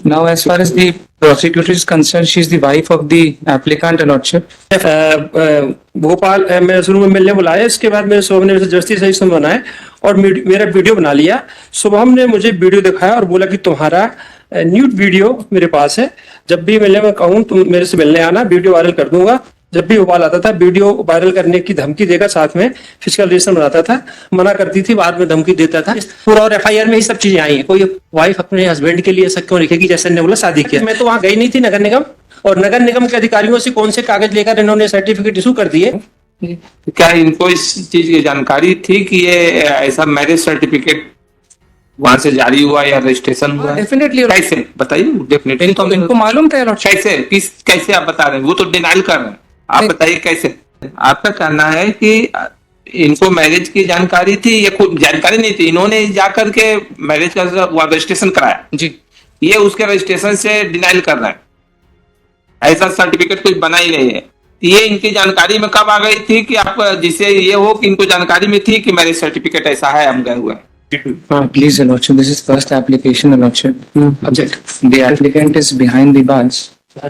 Now, as far as the prosecutor is concerned, she is the wife of the applicant, Your Lordship. Bhopal मेरे शुरू में मिलने बुलाया, इसके बाद मेरे शुभम ने मेरे से जस्टिस सही सुन बनाया और मेरा वीडियो बना लिया। शुभम ने मुझे वीडियो दिखाया और बोला कि तुम्हारा न्यूड वीडियो मेरे पास है, जब भी मिलने में कहूँ तुम मेरे से मिलने आना, वीडियो वायरल कर दूंगा। जब भी भोपाल आता था वीडियो वायरल करने की धमकी देकर साथ में फिजिकल रिलेशन बनाता था, मना करती थी, बाद में धमकी देता था पूरा। और एफआईआर में ही सब चीजें आई हैं। कोई वाइफ अपने हस्बैंड के लिए ऐसा क्यों लिखेगी, जैसे ने बोला शादी किया। मैं तो वहां गई नहीं थी नगर निगम, और नगर निगम के अधिकारियों से कौन से कागज लेकर इन्होंने सर्टिफिकेट इशू कर दिए। क्या इनको इस चीज की जानकारी थी कि ये ऐसा मैरिज सर्टिफिकेट वहां से जारी हुआ या रजिस्ट्रेशन हुआ? डेफिनेटली। कैसे बताइए? डेफिनेटली इनको मालूम था, Your Lordship। कैसे आप बता रहे हैं? वो तो डिनाइल कर रहे हैं, आप बताइए कैसे? आपका कहना है कि इनको मैरिज की जानकारी थी या कोई जानकारी नहीं थी, इन्होंने जाकर के मैरिज का रजिस्ट्रेशन कराया जी, ये उसके रजिस्ट्रेशन से डिनाइल कर रहा है, ऐसा सर्टिफिकेट कुछ बना ही नहीं है। ये इनकी जानकारी में कब आ गई थी कि आप, जिससे ये हो कि इनको जानकारी में थी कि मैरिज सर्टिफिकेट ऐसा है, हम गए हुए हैं? Please, Your Lordship, this is first application, Your Lordship. Object. The applicant is behind the bars for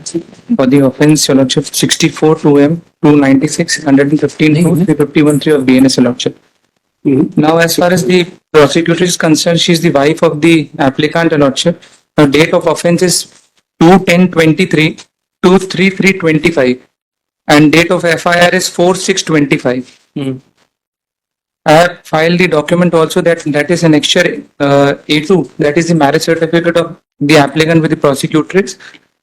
the offence, Your Lordship, 64 2M 296 115 351 of BNS, Your Lordship. Now, as far as the prosecutor is concerned, she is the wife of the applicant, Your Lordship. Her date of offence is 2/10/23 2/3/3/25 and date of FIR is 4/6/25. I have filed the document also that is annexure A2, that is the marriage certificate of the applicant with the prosecutrix,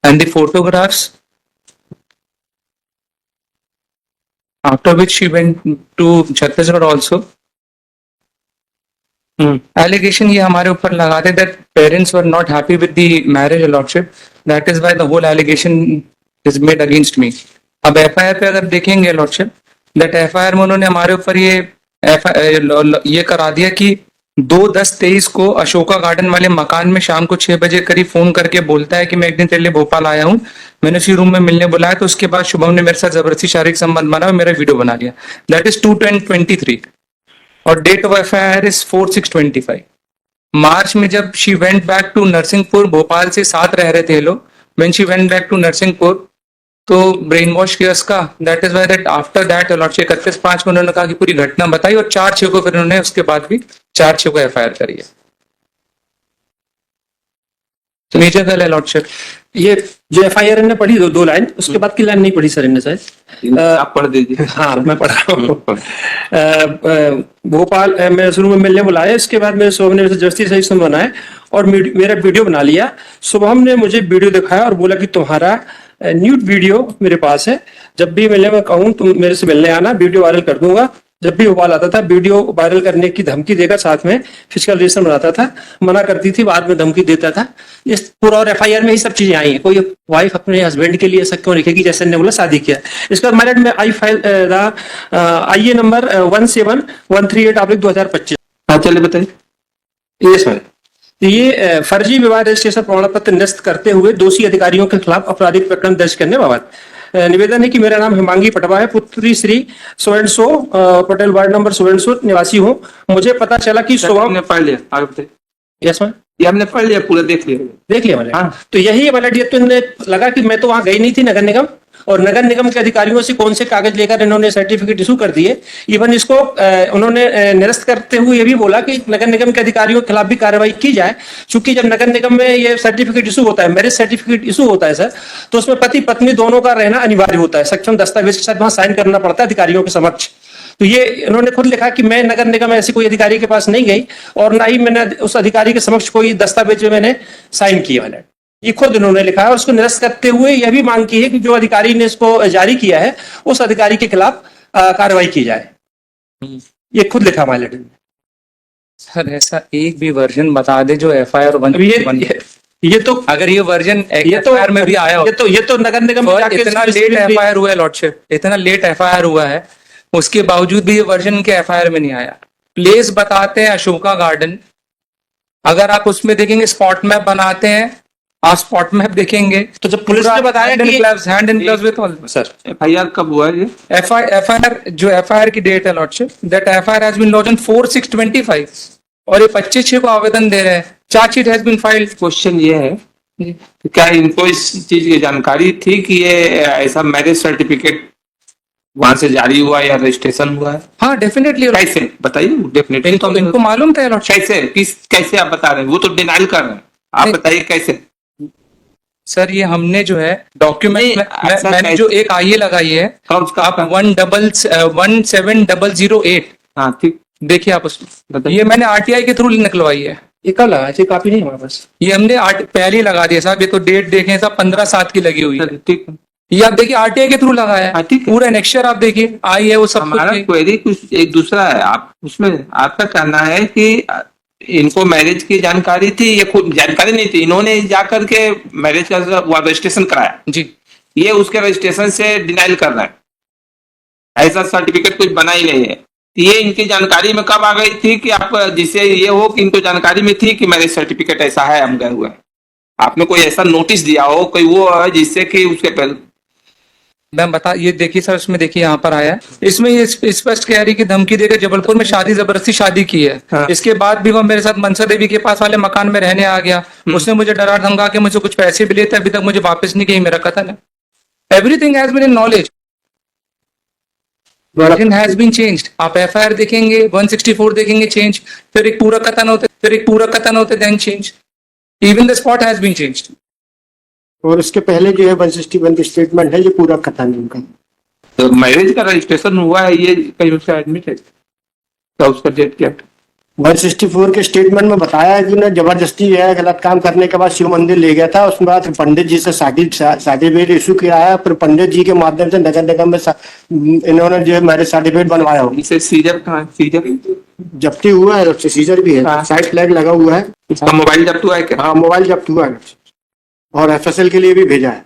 and the photographs, after which she went to Chhattisgarh also. Allegation ये हमारे ऊपर लगाते that parents were not happy with the marriage, Your Lordship. That is why the whole allegation is made against me. अब FIR पे अगर देखेंगे, Your Lordship, that FIR में उन्होंने हमारे ऊपर ये करा दिया कि 2/10/23 को अशोका गार्डन वाले मकान में शाम को 6 बजे करीब फोन करके बोलता है कि मैं एक दिन तेरे लिए भोपाल आया हूँ। मैंने उसी रूम में मिलने बुलाया, तो उसके बाद शुभम ने मेरे साथ जबरदस्ती शारीरिक संबंध बना और मेरा वीडियो बना लिया। दैट इज 2/10/23 और date of FIR is 4/6/25। March में जब she went back to Narsinghpur, Bhopal से साथ रह रहे थे लोग, when she went back to Narsinghpur तो ब्रेन वॉश किया उसका। That is why that after that lordship 31/5 को उन्होंने कहा कि पूरी घटना बताई और 4/6 को फिर उन्होंने उसके बाद भी 4/6 को FIR करी है। तो नीचे है लॉर्डशिप, ये जो FIR ने पढ़ी दो लाइन, उसके बाद की लाइन नहीं पढ़ी सर इनने शायद। आप पढ़ दीजिए। हाँ मैं पढ़ रहा हूँ। भोपाल मेरे शुरू में मिलने बुलाया, इसके बाद मेरे शुभम ने मेरे से जस्टिस सही सुन बनाया और मेरा वीडियो बना लिया। शुभम ने मुझे वीडियो दिखाया और बोला कि तुम्हारा न्यूड वीडियो मेरे पास है, जब भी मिलने में कहूँ तुम मेरे से मिलने आना, वीडियो वायरल कर दूंगा। जब भी भोपाल आता था वीडियो वायरल करने की धमकी देकर साथ में फिजिकल रिलेशन बनाता था, मना करती थी, बाद में धमकी देता था। इस पूरा। और FIR में ही सब चीजें आई हैं। कोई वाइफ अपने हस्बैंड के लिए ऐसा क्यों लिखेगी, जैसे ने बोला शादी किया। इसके बाद मैरिड में आई फाइल IA नंबर 17138/2025। हाँ चलिए बताइए। Yes ma'am. ये फर्जी विवाह रजिस्ट्रेशन प्रमाण पत्र निरस्त करते हुए दोषी अधिकारियों के खिलाफ आपराधिक प्रकरण दर्ज करने बाबत निवेदन है कि मेरा नाम हिमांगी पटवा है, पुत्री श्री सोएंसो पटेल, वार्ड नंबर सोएंसो निवासी हूँ। मुझे पता चला कि हमने पढ़ लिया, आगे बताइए। यस मैम, ये हमने पढ़ लिया, पूरा देख लिया मैंने। हाँ। तो यही वाला ये तो इन्हें लगा कि मैं तो वहां गई नहीं थी नगर निगम, और नगर निगम के अधिकारियों से कौन से कागज लेकर इन्होंने सर्टिफिकेट इशू कर दिए। इवन इसको उन्होंने निरस्त करते हुए ये भी बोला कि नगर निगम के अधिकारियों के खिलाफ भी कार्रवाई की जाए, क्योंकि जब नगर निगम में ये सर्टिफिकेट इशू होता है, मैरिज सर्टिफिकेट इशू होता है सर, तो उसमें पति पत्नी दोनों का रहना अनिवार्य होता है, सक्षम दस्तावेज के साथ वहां साइन करना पड़ता है अधिकारियों के समक्ष। तो ये इन्होंने खुद लिखा कि मैं नगर निगम ऐसी कोई अधिकारी के पास नहीं गई और ना ही मैंने उस अधिकारी के समक्ष कोई दस्तावेज में मैंने साइन किया मैंने, ये खुद इन्होंने लिखा है। और उसको निरस्त करते हुए यह भी मांग की है कि जो अधिकारी ने इसको जारी किया है उस अधिकारी के खिलाफ कार्रवाई की जाए। ये खुद लिखा माइलेट ने। सर ऐसा एक भी वर्जन बता दे जो FIR ये तो अगर ये वर्जन FIR में भी आया हो, ये तो नगर निगम में जाके इतना लेट FIR हुआ है लॉर्डशिप, इतना लेट FIR हुआ है, उसके बावजूद भी ये वर्जन के FIR में नहीं आया। प्लेस बताते हैं अशोका गार्डन, अगर आप उसमें देखेंगे स्पॉट मैप बनाते हैं, आप स्पॉट मैप देखेंगे तो जब पुलिस ने बताया कि hand in gloves with all. Sir FIR कब हुआ है ये? FIR जो FIR की डेट है lordship, that FIR has been launched on 4/6/25 और ये 25/6 को आवेदन दे रहे हैं। Chargesheet has been filed. Question ये है जी। तो क्या इनको इस चीज की जानकारी थी कि ये ऐसा मैरिज सर्टिफिकेट वहां से जारी हुआ या रजिस्ट्रेशन हुआ है? हाँ डेफिनेटली। कैसे बताइए, डेफिनेटली तो इनको मालूम था लॉर्डशिप। कैसे आप बता रहे हैं? वो तो डिनाइल कर रहे हैं, आप नहीं। बताइए कैसे? सर ये हमने जो है डॉक्यूमेंट नहीं, में ऐसा मैंने कैसे? जो एक आईए लगाई है कौन सा आप आपका? 17008 हाँ ठीक, देखिए आप उसमें, बताइए। ये मैंने आरटीआई के थ्रू निकलवाई है। ये कब लगा? ऐसी कॉपी नहीं हमारे पास। ये हमने पहले ही लगा दिया साहब, ये तो डेट देखें साहब 15/7 की लगी हुई है। ठीक, ये आप देखिए आरटीआई के थ्रू लगाया हाँ, है, ठीक है। पूरा नेक्स्चर आप देखिए आई है वो सब कुछ। हमारा क्वेरी कुछ एक दूसरा है, आप उसमें आपका कहना है कि इनको मैरिज की जानकारी थी, ये खुद जानकारी नहीं थी, इन्होंने जा करके मैरिज का रजिस्ट्रेशन कराया, जी ये उसके रजिस्ट्रेशन से डिनाइल कर रहा है, ऐसा सर्टिफिकेट कुछ बना ही नहीं है। तो ये इनकी जानकारी में कब आ गई थी कि आप जिससे ये हो कि इनको जानकारी में थी कि मैरिज सर्टिफिकेट ऐसा है, हम गए हुए हैं, आपने कोई ऐसा नोटिस दिया हो, कोई वो है जिससे कि उसके पहले? मैम बता, ये देखिए सर उसमें देखिए यहाँ पर आया है, इसमें ये स्पष्ट कह रही कि धमकी देकर जबलपुर में शादी जबरदस्ती शादी की है। हाँ। इसके बाद भी वो मेरे साथ मनसा देवी के पास वाले मकान में रहने आ गया, उसने मुझे डरा धमका के मुझे कुछ पैसे भी लिए थे, अभी तक मुझे वापस नहीं किए, मेरा कथन है। Everything has been in knowledge, version has been changed. आप एफआईआर देखेंगे 164 देखेंगे चेंज, फिर एक पूरा कथन होते then change, even the spot has been changed. और उसके पहले जो है 161 की स्टेटमेंट है, ये पूरा कथन है उनका। तो मैरिज का रजिस्ट्रेशन हुआ है, ये कहीं उसका एडमिट है, तो उसका डेट क्या है? 164 के स्टेटमेंट में बताया है कि उन्हें जबरदस्ती जो है गलत काम करने के बाद शिव मंदिर ले गया था, उसके बाद पंडित जी से सर्टिफिकेट इशू किया है, फिर पंडित जी के माध्यम से नगर निगम में इन्होंने जो है मैरिज सर्टिफिकेट बनवाया हो। इसे सीजर कहाँ है? सीजर जब्ती हुआ है, सीजर भी है, हाँ। साइड फ्लैग लगा हुआ है। इसका मोबाइल जब्त हुआ है क्या? हाँ मोबाइल जब्त हुआ है और एफएसएल के लिए भी भेजा है।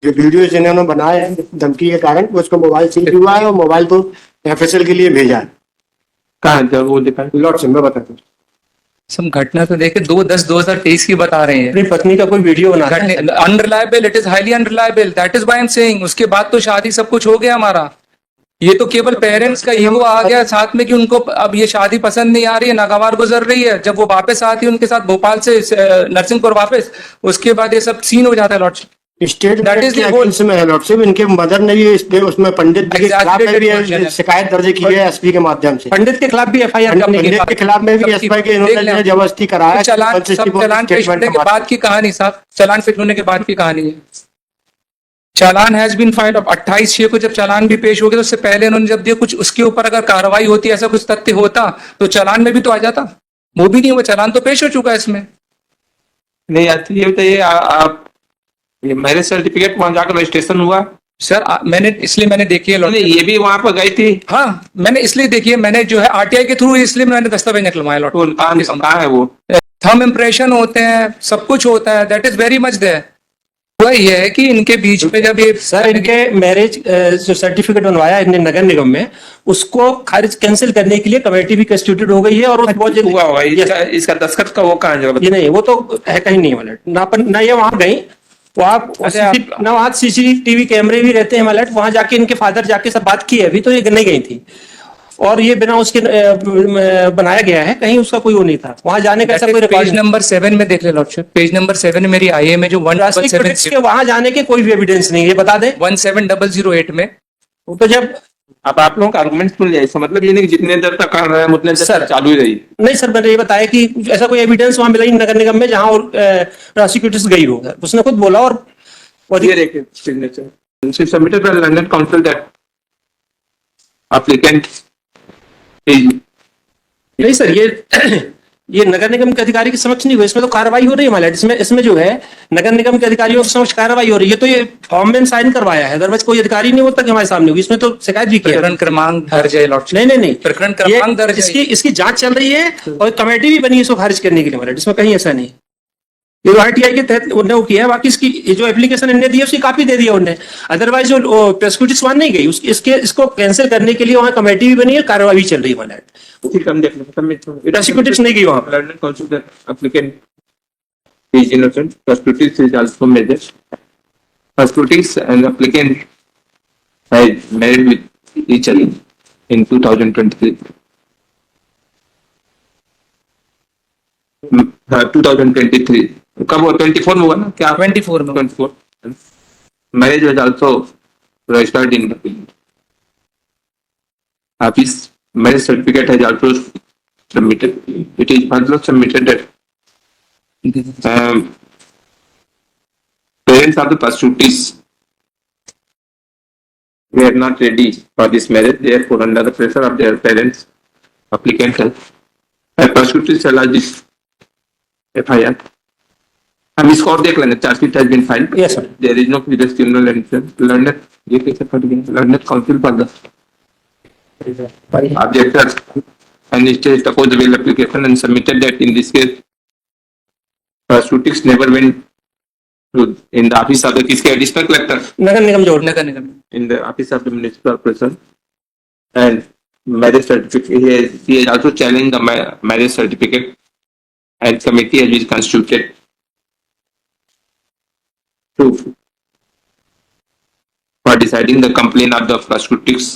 जो वीडियो इन्होंने बनाए हैं धमकी के कारण, उसको मोबाइल सीज हुआ है और मोबाइल को एफएसएल के लिए भेजा है। कहाँ जब वो दिखा? लॉर्ड से मैं बताता हूँ। सब घटना तो देखे 2/10/2023 की बता रहे हैं। अपनी पत्नी का कोई वीडियो बना है। Unreliable, it is highly unreliable, that is why I am saying. उसके बाद तो शादी सब कुछ हो गया हमारा, ये तो केवल पेरेंट्स का ईगो आ गया साथ में कि उनको अब ये शादी पसंद नहीं आ रही है, नागवार गुजर रही है। जब वो वापस आती है उनके साथ भोपाल से नरसिंहपुर वापस, उसके बाद ये सब सीन हो जाता है Lord. State That is the के whole- अगेंस्ट में है लॉर्ड साहब, इनके मदर ने भी उसमें पंडित जी के खिलाफ में भी Exaggerated शिकायत दर्ज की है एसपी के माध्यम से। पंडित के खिलाफ भी एफआईआर करने के पंडित बाद के खिलाफ में भी एसपी के इन्होंने जो है जबरदस्ती कराया। चलान पेश होने के बाद की कहानी साहब, चलान पेश होने के बाद की कहानी है। चालान हैज बीन फाइल्ड। अब 28/6 को जब चालान भी पेश हो गया, तो उससे पहले इन्होंने जब दिया कुछ, उसके ऊपर अगर कार्रवाई होती, ऐसा कुछ तथ्य होता तो चालान में भी तो आ जाता, वो भी नहीं हुआ। चालान तो पेश हो चुका है इसमें। नहीं आती, ये बताइए आप, ये मैरिज सर्टिफिकेट वहां जाकर रजिस्ट्रेशन हुआ? सर मैंने देखी है लॉर्ड। नहीं, ये भी वहां पर गई थी? हाँ मैंने इसलिए देखिए, मैंने जो है आरटीआई के थ्रू इसलिए मैंने दस्तावेज निकलवाया लॉर्ड। तो कहाँ है वो? थंब इम्प्रेशन होते हैं, सब कुछ होता है, that is very much there. हुआ ये है कि इनके बीच में जब ये सर इनके मैरिज जो सर्टिफिकेट बनवाया इनने नगर निगम में, उसको खारिज कैंसिल करने के लिए कमेटी भी कंस्टिट्यूट हो गई है। और बहुत जल्द हुआ होगा इसका दस्तखत का वो कहाँ है? ये नहीं, वो तो है कहीं नहीं वालेट ना ये वहां गई वहां, ना वहां सीसीटीवी कैमरे भी रहते हैं वालेट, वहां जाके इनके फादर जाके सब बात की है, अभी तो ये नहीं गई थी। और ये बिना उसके बनाया गया है, कहीं उसका कोई वो नहीं था, वहां जाने का ऐसा कोई रिकॉर्ड पेज नंबर 7 में देख ले लॉर्डशिप, पेज नंबर 7 मेरी आईए में जो 17008 के वहां जाने के कोई भी एविडेंस नहीं है, ये बता दें। 17008 में तो जब अब आप लोगों का आर्गुमेंट सुन लिया, इसका मतलब ये नहीं कि जितने देर तक कर रहे हैं उतने देर सर, तक चालू ही रही। नहीं सर, मैंने ये बताया कि ऐसा कोई एविडेंस वहां मिला ही नगर निगम में जहां और प्रोसिक्यूटर्स गई हो, उसने खुद बोला। और ये देखिए signature submitted by London council that applicant is. नहीं सर, ये नगर निगम के अधिकारी के समक्ष नहीं हुआ, इसमें तो कार्रवाई हो रही है हमारे, इसमें जो है नगर निगम के अधिकारियों के समक्ष कार्रवाई हो रही है। तो ये फॉर्म में साइन करवाया है, अदरवाइज कोई अधिकारी नहीं होता कि हमारे सामने होगी। इसमें तो शिकायत भी की है। प्रकरण क्रमांक दर्ज है लॉर्डशिप। नहीं प्रकरण क्रमांक दर्ज है। इसकी जांच चल रही है और कमेटी भी बनी है इसको खारिज करने के लिए हमारे, इसमें कहीं ऐसा नहीं। ये आरटीआई के तहत उन्होंने वो किया है, बाकी इसकी जो एप्लीकेशन इन्होंने दी है उसकी कॉपी दे दिया उन्होंने, अदरवाइज जो प्रोसिक्यूटर्स वहां नहीं गई, इसको कैंसिल करने के लिए वहां कमेटी भी बनी है, कार्रवाई भी चल रही है हमारे। ठीक है, हम देख लेते हैं। प्रोसिक्यूटर्स नहीं गई वहां। London council that applicant is innocent. Prosecuting is also measures. Prosecuting and applicant had married with each other in 2023. 2023. कब हुआ? 24 में हुआ ना क्या? 24 में। 24. Marriage was also registered in Hafiz. Marriage certificate has also submitted. It is also submitted that parents of the prostitutes were not ready for this marriage. Therefore, under the pressure of their parents, applicant prostitutes allowed this FIR. हम इसको और देख लेंगे. Chargesheet has been filed. Yes, sir. There is no previous criminal evidence. ये कैसे पड़ गया? Learned counsel for the objectors and state opposed the bail application and submitted that in this case prostitutes never went to in the office of the किसके additional collector नगर निगम जोड़ नगर निगम। in the office of the municipal corporation and marriage certificate. He has also challenged the marriage certificate and committee has been constituted to for deciding the complaint of the prostitutes.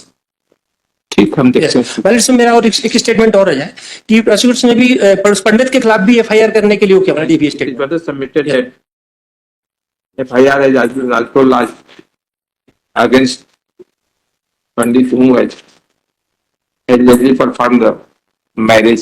ठीक हम देखते हैं. पहले से मेरा और एक स्टेटमेंट और है कि प्रोसिक्यूटर्स ने भी पंडित के खिलाफ भी एफआईआर करने के लिए क्या बना D It statement was submitted that FIR has also lodged against Pandit who has allegedly performed the marriage